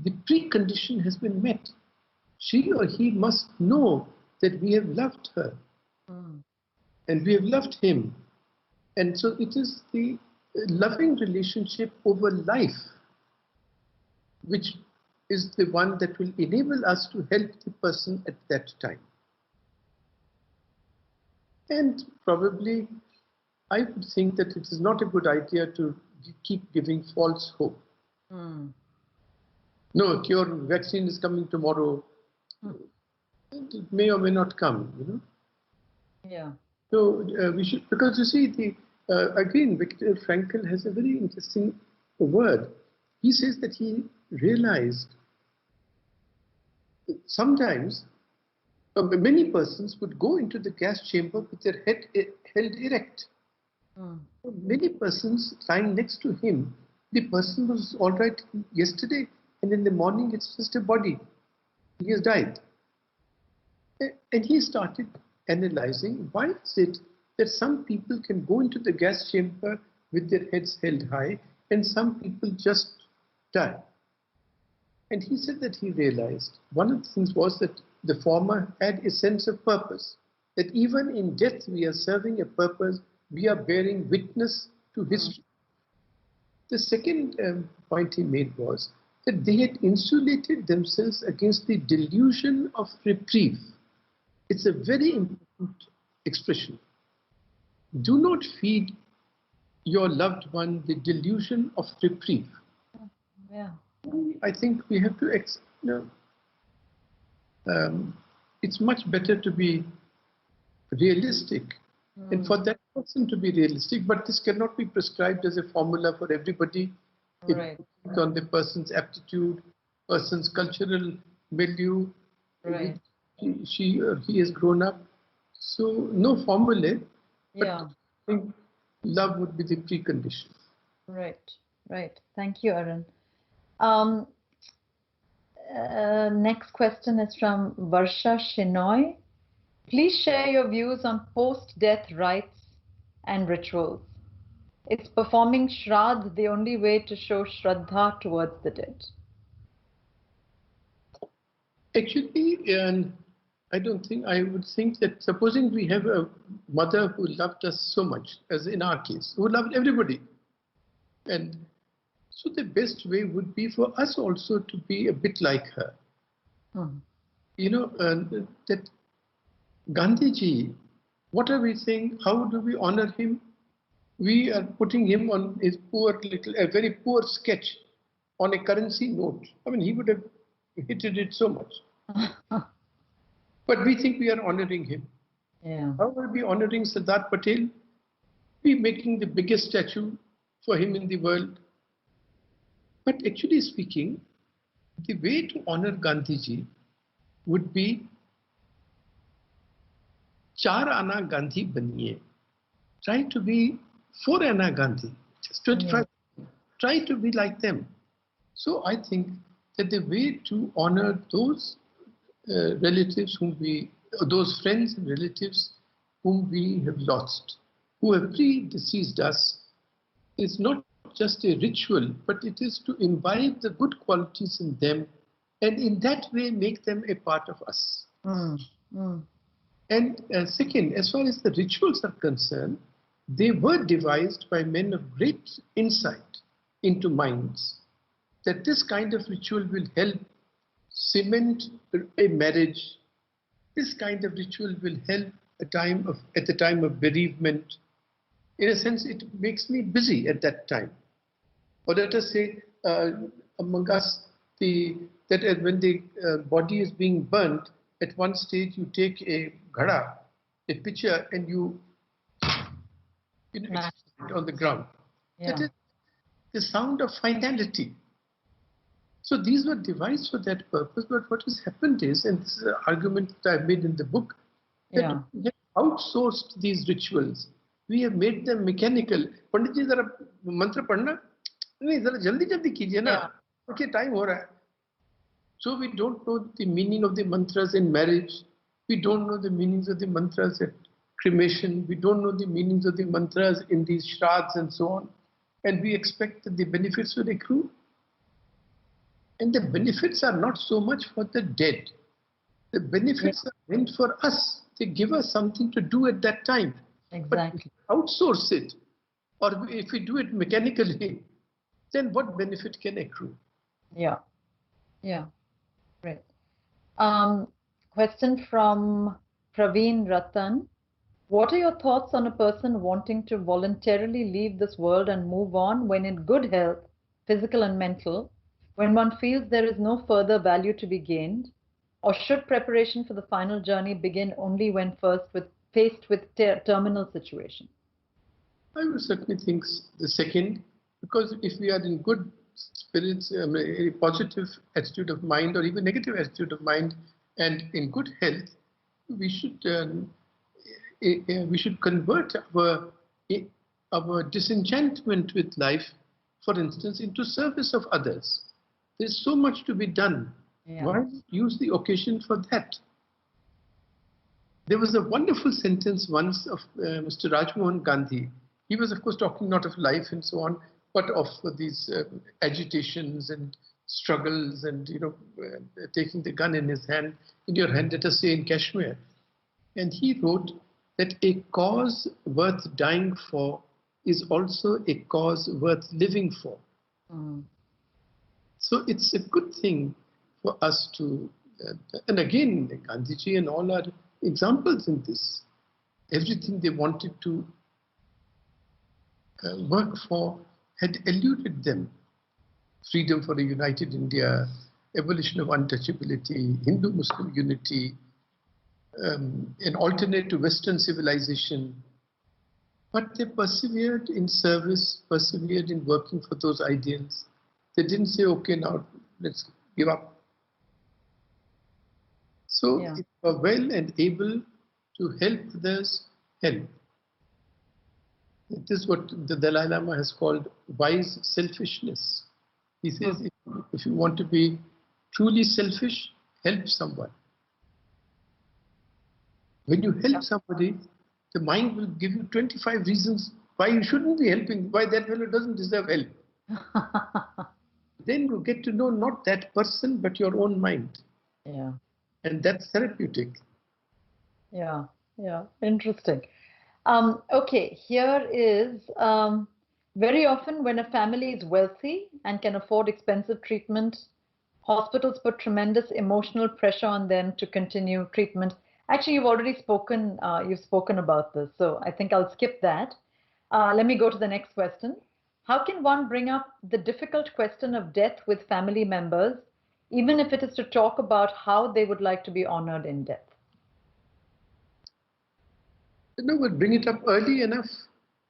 the precondition has been met. She or he must know that we have loved her and we have loved him. And so it is the loving relationship over life which is the one that will enable us to help the person at that time. And probably I would think that it is not a good idea to keep giving false hope. No, cure vaccine is coming tomorrow. It may or may not come, you know. Yeah. So we should, because you see, again, Viktor Frankl has a very interesting word. He says that he realized that sometimes many persons would go into the gas chamber with their head held erect. Many persons lying next to him, the person was all right yesterday, and in the morning it's just a body. He has died. And he started analyzing, why is it that some people can go into the gas chamber with their heads held high and some people just die? And he said that he realized one of the things was that the former had a sense of purpose, that even in death we are serving a purpose, we are bearing witness to history. The second point he made was that they had insulated themselves against the delusion of reprieve. It's a very important expression. Do not feed your loved one the delusion of reprieve. Yeah. I think we have to, it's much better to be realistic and for that person to be realistic, but this cannot be prescribed as a formula for everybody. It depends on the person's aptitude, person's cultural milieu, she or he has grown up. So no formula, but I think love would be the precondition. Right, right. Thank you, Arun. Next question is from Varsha Shinoy. Please share your views on post-death rites and rituals. Is performing Shraddh the only way to show Shraddha towards the dead? Actually, I don't think, I would think that supposing we have a mother who loved us so much, as in our case, who loved everybody. And so the best way would be for us also to be a bit like her. You know, that Gandhiji, what are we saying? How do we honor him? We are putting him on his poor little, a very poor sketch on a currency note. I mean, he would have hated it so much. But we think we are honoring him. Yeah. How are we honoring Sardar Patel? We making the biggest statue for him in the world. But actually speaking, the way to honor Gandhiji would be Char Ana Gandhi baniye. Try to be 4 Ana Gandhi. Just 25. Try to be like them. So I think that the way to honor those relatives whom we, those friends and relatives whom we have lost, who have predeceased us is not just a ritual, but it is to imbibe the good qualities in them and in that way make them a part of us. And second, as far as the rituals are concerned, they were devised by men of great insight into minds, that this kind of ritual will help cement a marriage. This kind of ritual will help at the time of bereavement. In a sense, it makes me busy at that time. Or let us say, among us, that when the body is being burnt, at one stage you take a ghada, a pitcher, and you explode it on the ground. Yeah. That is the sound of finality. So these were devised for that purpose, but what has happened is, and this is an argument that I've made in the book, that we have outsourced these rituals. We have made them mechanical. Pandit ji, zara mantra padhna? Nahi, zara jaldi kijiye na. Okay, time ho raha hai. So we don't know the meaning of the mantras in marriage. We don't know the meanings of the mantras at cremation. We don't know the meanings of the mantras in these shraddhs and so on. And we expect that the benefits will accrue. And the benefits are not so much for the dead. The benefits are meant for us. They give us something to do at that time. Exactly. But outsource it, or if we do it mechanically, then what benefit can accrue? Yeah. Yeah. Great. Question from Praveen Ratan. What are your thoughts on a person wanting to voluntarily leave this world and move on when in good health, physical and mental, when one feels there is no further value to be gained? Or should preparation for the final journey begin only when faced with terminal situation? I would certainly think the second, because if we are in good spirits, a positive attitude of mind or even negative attitude of mind and in good health, we should convert our disenchantment with life, for instance, into service of others. There's so much to be done. Yeah. Why not use the occasion for that? There was a wonderful sentence once of Mr. Rajmohan Gandhi. He was, of course, talking not of life and so on, but of these agitations and struggles and, taking the gun in your hand, let us say, in Kashmir. And he wrote that a cause worth dying for is also a cause worth living for. So it's a good thing for us to, and again, Gandhiji and all are examples in this. Everything they wanted to work for had eluded them. Freedom for a united India, abolition of untouchability, Hindu-Muslim unity, an alternate to Western civilization. But they persevered in service, persevered in working for those ideals. They didn't say, okay, now let's give up. So if you are well and able to help others, help. It is what the Dalai Lama has called wise selfishness. He says, if you want to be truly selfish, help someone. When you help somebody, the mind will give you 25 reasons why you shouldn't be helping, why that fellow doesn't deserve help. Then you get to know not that person, but your own mind. Yeah. And that's therapeutic. Yeah, interesting. Okay, here is very often when a family is wealthy and can afford expensive treatment, hospitals put tremendous emotional pressure on them to continue treatment. Actually, you've already spoken about this, so I think I'll skip that. Let me go to the next question. How can one bring up the difficult question of death with family members, even if it is to talk about how they would like to be honored in death? But bring it up early enough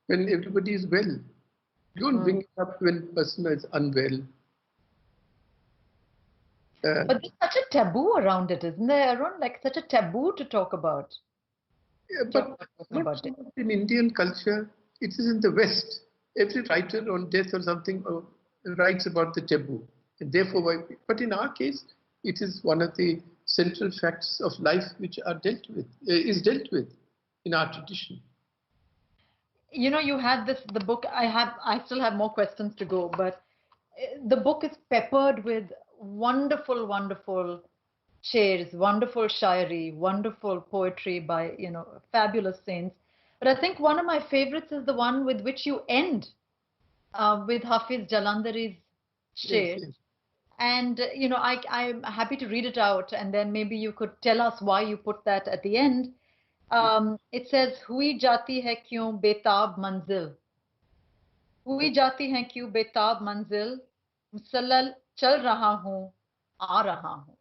when everybody is well. Don't bring it up when the person is unwell. But there's such a taboo around it, isn't there, Arun? Like such a taboo to talk about. Yeah, but not so much in Indian culture. It is in the West. Every writer on death or something writes about the taboo. And therefore, but in our case, it is one of the central facts of life which are is dealt with in our tradition. you know, you had the book. I still have more questions to go, but the book is peppered with wonderful, wonderful shares, wonderful shairi, wonderful poetry by, you know, fabulous saints. But I think one of my favorites is the one with which you end, with Hafiz Jalandhari's Yes, share. yes. And, you know, I'm happy to read it out, and then maybe you could tell us why you put that at the end. It says, "Hui jati hai kyun betab manzil, hui jati hai kyun betab manzil, musallal chal raha hoon, aa raha hoon."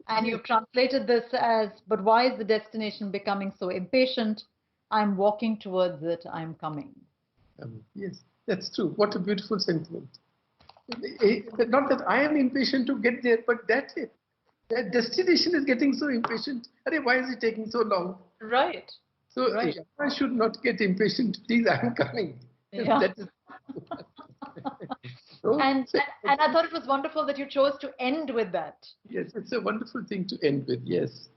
And Yes, you've translated this as, "But why is the destination becoming so impatient? I'm walking towards it, I'm coming." yes, that's true. What a beautiful sentiment. Not that I am impatient to get there, but that's it. That destination is getting so impatient. Arey, why is it taking so long? Right, So right. I should not get impatient. Please, I am coming. Yeah. That is so. And I thought it was wonderful that you chose to end with that. Yes, it's a wonderful thing to end with. Yes.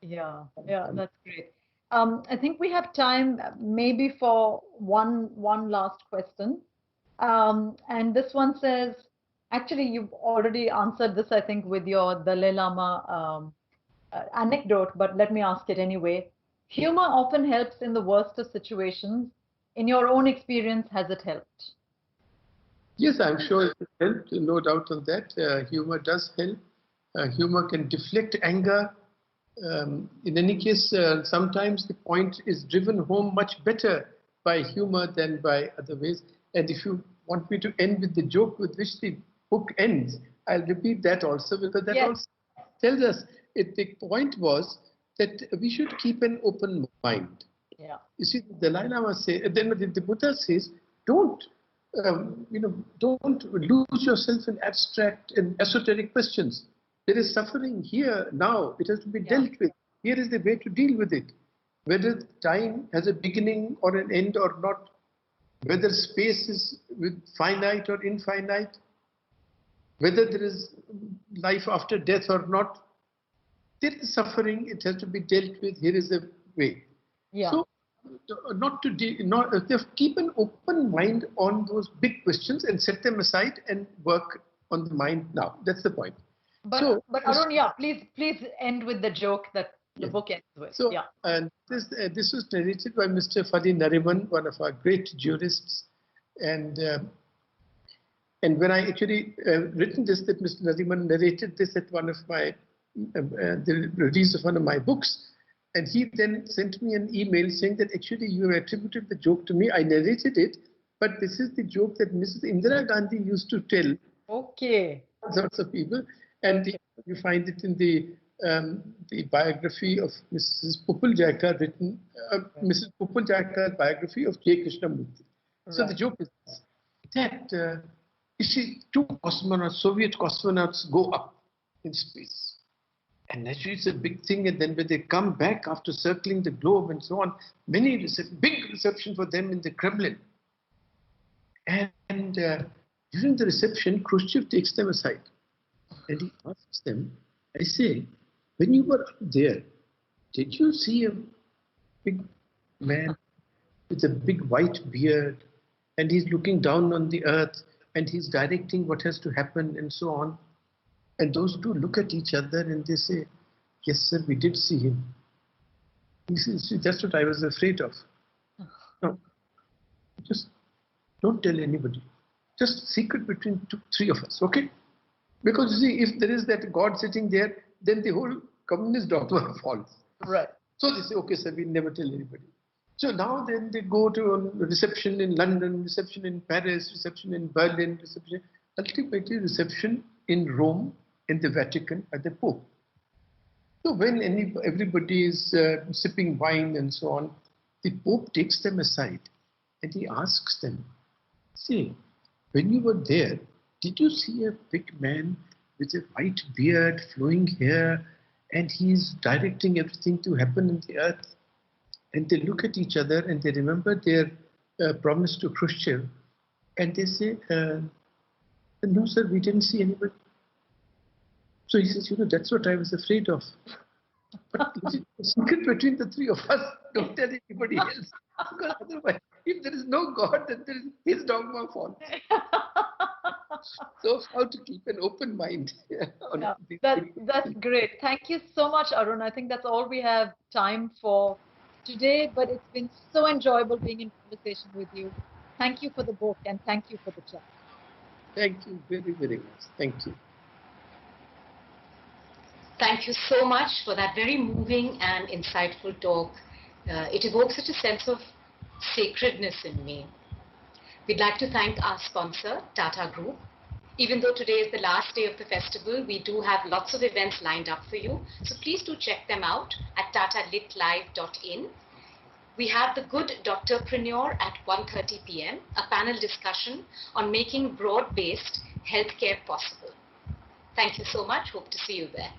Yeah, yeah, that's great. I think we have time maybe for one last question. And this one says, actually, you've already answered this, I think, with your Dalai Lama anecdote, but let me ask it anyway. Humor often helps in the worst of situations. In your own experience, has it helped? Yes, I'm sure it helped. No doubt on that. Humor does help. Humor can deflect anger. In any case, sometimes the point is driven home much better by humor than by other ways. And if you want me to end with the joke with which the book ends, I'll repeat that also, because that Yes. also tells us the point was that we should keep an open mind. Yeah. You see, the Dalai Lama says, then the Buddha says, don't, don't lose yourself in abstract and esoteric questions. There is suffering here now. It has to be dealt with. Here is the way to deal with it. Whether time has a beginning or an end or not, whether space is with finite or infinite, whether there is life after death or not, there is suffering. It has to be dealt with. Here is the way. Yeah. So, keep an open mind on those big questions and set them aside and work on the mind now. That's the point. But Arun, yeah, please end with the joke that the book ends with. So, Yeah. and this was narrated by Mr. Fadi Nariman, one of our great jurists, and when I actually written this, that Mr. Nariman narrated this at one of my the release of one of my books. And he then sent me an email saying that actually you have attributed the joke to me. I narrated it, but this is the joke that Mrs. Indira Gandhi used to tell. Okay. Lots of people, and you find it in the biography of Mrs. Pupul Jaikar, written Mrs. Pupul Jaikar's biography of J. Krishnamurti. Right. So the joke is that you see, two cosmonauts, Soviet cosmonauts, go up in space. And naturally, it's a big thing. And then when they come back after circling the globe and so on, big reception for them in the Kremlin. And during the reception, Khrushchev takes them aside. And he asks them, I say, when you were up there, did you see a big man with a big white beard? And he's looking down on the earth and he's directing what has to happen and so on. And those two look at each other and they say, yes, sir, we did see him. He says, that's what I was afraid of. No, just don't tell anybody. Just secret between three of us, okay? Because you see, if there is that God sitting there, then the whole communist dogma falls. Right. So they say, okay, sir, we never tell anybody. So now then they go to a reception in London, reception in Paris, reception in Berlin, ultimately reception in Rome, in the Vatican, at the Pope. So when everybody is sipping wine and so on, the Pope takes them aside and he asks them, say, when you were there, did you see a big man with a white beard, flowing hair, and he's directing everything to happen in the earth? And they look at each other and they remember their promise to Khrushchev, and they say, no, sir, we didn't see anybody. So he says, that's what I was afraid of. But the secret between the three of us, don't tell anybody else. Because otherwise, if there is no God, then there is his dogma falls. So how to keep an open mind? Yeah, that's great. Thank you so much, Arun. I think that's all we have time for today, but it's been so enjoyable being in conversation with you. Thank you for the book and thank you for the chat. Thank you very, very much. Thank you. Thank you so much for that very moving and insightful talk. It evokes such a sense of sacredness in me. We'd like to thank our sponsor, Tata Group. Even though today is the last day of the festival, we do have lots of events lined up for you. So please do check them out at tatalitlive.in. We have the Good Doctorpreneur at 1:30 p.m., a panel discussion on making broad-based healthcare possible. Thank you so much. Hope to see you there.